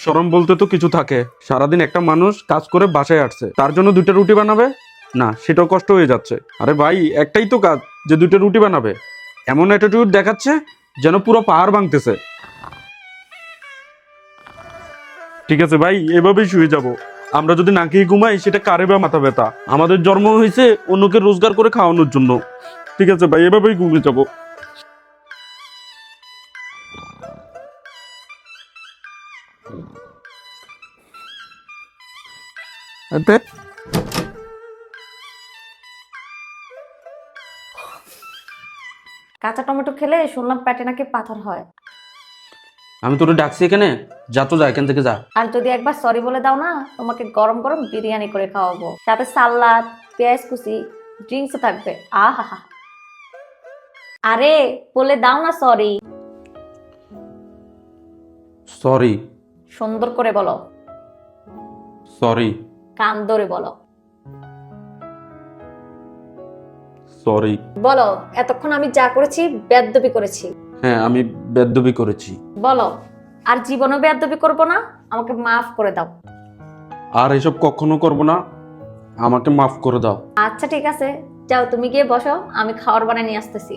শরম বলতে তো কিছু থাকে। সারাদিন একটা মানুষ কাজ করে বাসায় আসছে, তার জন্য 2টা রুটি বানাবে না, সেটাও কষ্ট হয়ে যাচ্ছে। আরে ভাই, একটাই তো কাজ যে 2টা রুটি বানাবে। এমন অ্যাটিটিউড দেখাচ্ছে যেন পুরো পাহাড় ভাঙতেছে। ঠিক আছে ভাই, এভাবেই শুয়ে যাব। আমরা যদি না খেয়ে ঘুমাই সেটা কারে বা মাথা ব্যথা। আমাদের জন্ম হয়েছে অন্যকে রোজগার করে খাওয়ানোর জন্য। ঠিক আছে ভাই, এভাবেই ঘুমিয়ে যাব। এতে কাঁচা টমেটো খেলে শুনলাম পেটে নাকি পাথর হয়। আমি তোরে ডাকছি এখানে, যা তো যা, এখান থেকে যা। আর যদি একবার সরি বলে দাও না, তোমাকে গরম গরম বিরিয়ানি করে খাওয়াবো, সাথে সালাদ, পেঁয়াজ কুচি, ড্রিঙ্কসও থাকবে। আহা, আরে বলে দাও না সরি। সরি। সুন্দর করে বলো। সরি। কান ধরে বলো। সরি। বলো, এতক্ষণ আমি যা করেছি বেয়াদবি করেছি। হ্যাঁ, আমি বেয়াদবি করেছি। বলো, আর জীবনও বেয়াদবি করবো না, আমাকে মাফ করে দাও। আর এসব কখনো করব না, আমাকে মাফ করে দাও। আচ্ছা ঠিক আছে, যাও তুমি গিয়ে বসো, আমি খাবার বানিয়ে নিয়ে আসতেছি।